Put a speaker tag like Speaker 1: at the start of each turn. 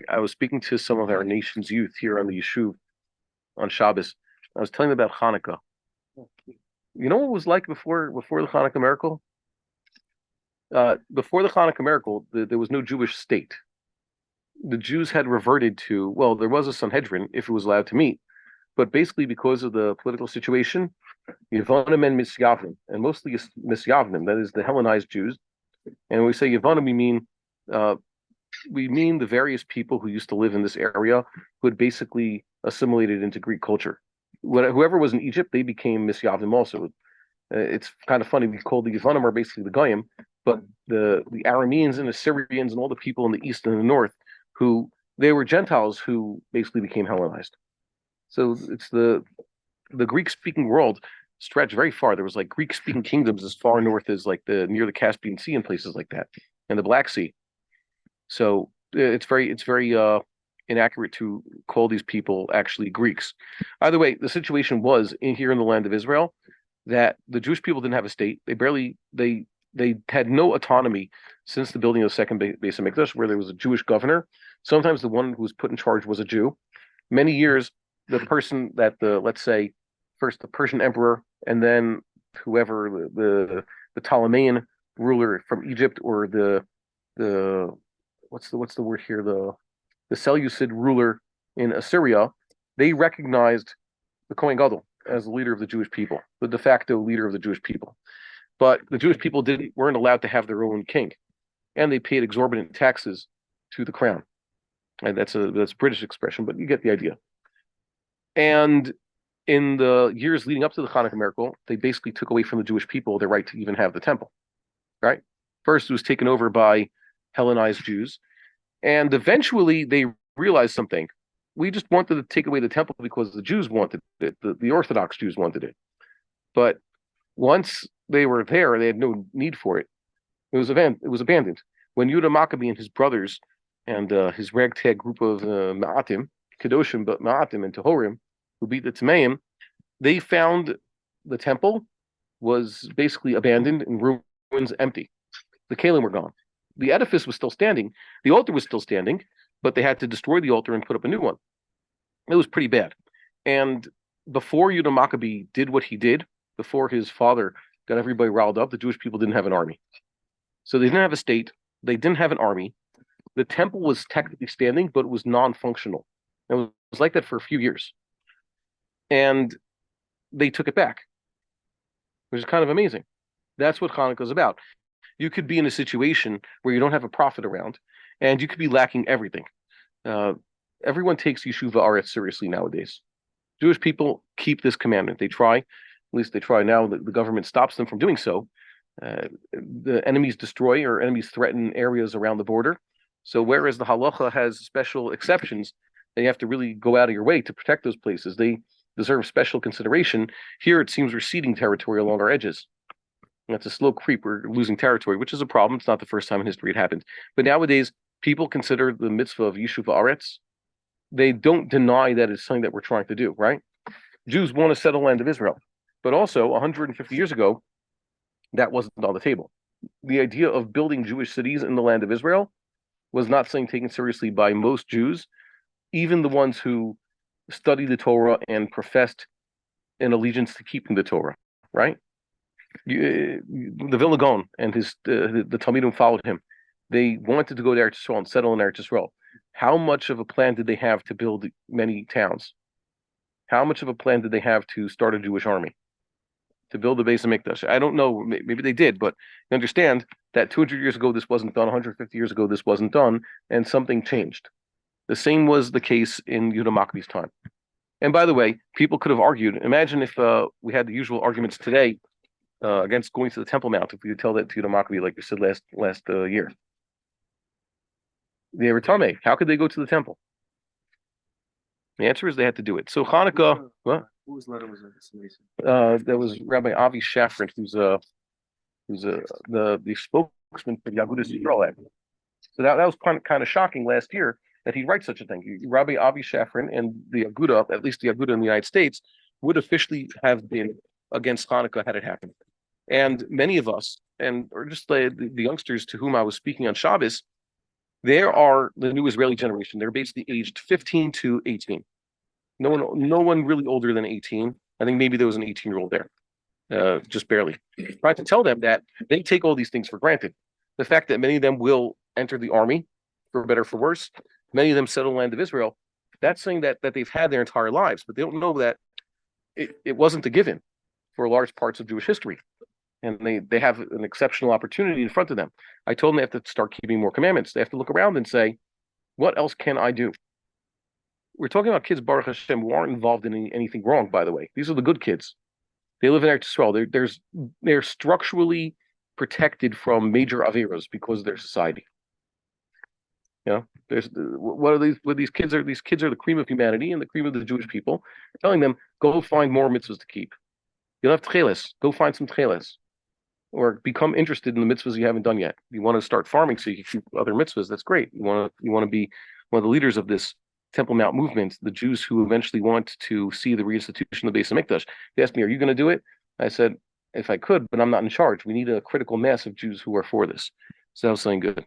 Speaker 1: I was speaking to some of our nation's youth here on the Yishuv on Shabbos. I was telling them about Hanukkah. You know what it was like before the Hanukkah miracle? Before the Hanukkah miracle, there was no Jewish state. The Jews had reverted to, well, there was a Sanhedrin if it was allowed to meet, but basically because of the political situation, Yevonim and Misyavnim, and mostly Misyavnim, that is the Hellenized Jews. And when we say Yevonim, we mean the various people who used to live in this area who had basically assimilated into Greek culture. Whoever was in Egypt, they became Misyavnim also. It's kind of funny. We call the Yevonim are basically the Goyim, but the Arameans and Assyrians and all the people in the east and the north who they were Gentiles who basically became Hellenized. So it's the Greek-speaking world stretched very far. There was like Greek-speaking kingdoms as far north as like the near the Caspian Sea and places like that, and the Black Sea. So it's very inaccurate to call these people actually Greeks. Either way, the situation was here in the land of Israel that the Jewish people didn't have a state. They had no autonomy since the building of the second Beis Hamikdash, where there was a Jewish governor. Sometimes the one who was put in charge was a Jew. Many years, the person that let's say first the Persian emperor and then whoever the Ptolemaic ruler from Egypt or the what's the word here the Seleucid ruler in Assyria, they recognized the Kohen Gadol as the leader of the Jewish people, the de facto leader of the Jewish people. But the Jewish people weren't allowed to have their own king, and they paid exorbitant taxes to the crown. And that's a British expression, but you get the idea. And in the years leading up to the Hanukkah miracle, they basically took away from the Jewish people their right to even have the temple. Right? First, it was taken over by Hellenized Jews, and eventually they realized something. We just wanted to take away the temple because the Jews wanted it, the Orthodox Jews wanted it. But once they were there, they had no need for it. It was abandoned. When Yehuda Maccabee and his brothers and his ragtag group of Ma'atim, Kedoshim, but Ma'atim and Tehorim, who beat the Tamaim, they found the temple was basically abandoned and ruins, empty. The Kalim were gone. The edifice was still standing. The altar was still standing, but they had to destroy the altar and put up a new one. It was pretty bad. And before Yehuda Maccabee did what he did, before his father got everybody riled up, the Jewish people didn't have an army. So they didn't have a state. They didn't have an army. The temple was technically standing, but it was non-functional. It was like that for a few years. And they took it back, which is kind of amazing. That's what Hanukkah is about. You could be in a situation where you don't have a prophet around, and you could be lacking everything. Everyone takes Yeshuva Aretz seriously nowadays. Jewish people keep this commandment. They try, at least they try now. The government stops them from doing so. The enemies destroy or enemies threaten areas around the border. So whereas the halacha has special exceptions, and you have to really go out of your way to protect those places, they deserve special consideration. Here it seems we're ceding territory along our edges. And that's a slow creep. We're losing territory, which is a problem. It's not the first time in history it happened. But nowadays, people consider the mitzvah of Yishuv Aretz. They don't deny that it's something that we're trying to do, right? Jews want to settle the land of Israel. But also, 150 years ago, that wasn't on the table. The idea of building Jewish cities in the land of Israel was not something taken seriously by most Jews, even the ones who studied the Torah and professed an allegiance to keeping the Torah, right? The Vilna Gaon and the Talmidim followed him. They wanted to go to Eretz Yisrael and settle in Eretz Yisrael. How much of a plan did they have to build many towns? How much of a plan did they have to start a Jewish army? To build the Beis Hamikdash? I don't know. Maybe they did, but you understand that 200 years ago this wasn't done, 150 years ago this wasn't done, and something changed. The same was the case in Yehuda Maccabee's time. And by the way, people could have argued. Imagine if we had the usual arguments today against going to the Temple Mount. If we could tell that to Yehuda Maccabee, like you said last year, they were Tameh. How could they go to the temple? The answer is they had to do it. So Hanukkah, what?
Speaker 2: Whose letter was it?
Speaker 1: That was Rabbi Avi Shafrin, who's the spokesman for the Agudas Yisrael. So that was kind of shocking last year that he writes such a thing. Rabbi Avi Shafrin and the Aguda, at least the Aguda in the United States, would officially have been against Hanukkah had it happened. And many of us, or just the youngsters to whom I was speaking on Shabbos, There are the new Israeli generation. They're basically aged 15 to 18. No one really older than 18. I think maybe there was an 18-year-old there, just barely. Tried to tell them that they take all these things for granted. The fact that many of them will enter the army, for better or for worse, many of them settle in the land of Israel. That's something that they've had their entire lives, but they don't know that it wasn't a given for large parts of Jewish history. And they have an exceptional opportunity in front of them. I told them they have to start keeping more commandments. They have to look around and say, what else can I do? We're talking about kids, Baruch Hashem, who aren't involved in anything wrong, by the way. These are the good kids. They live in Eretz Yisrael. They're structurally protected from major averos because of their society. You know, there's what are these? What these kids are? These kids are the cream of humanity and the cream of the Jewish people. Telling them, go find more mitzvahs to keep. You'll have tcheles. Go find some tcheles, or become interested in the mitzvahs you haven't done yet. You want to start farming so you can keep other mitzvahs. That's great. You want to be one of the leaders of this Temple Mount movement, the Jews who eventually want to see the reinstitution of the Beis Hamikdash. They asked me, "Are you going to do it?" I said, "If I could, but I'm not in charge. We need a critical mass of Jews who are for this." So that was something good.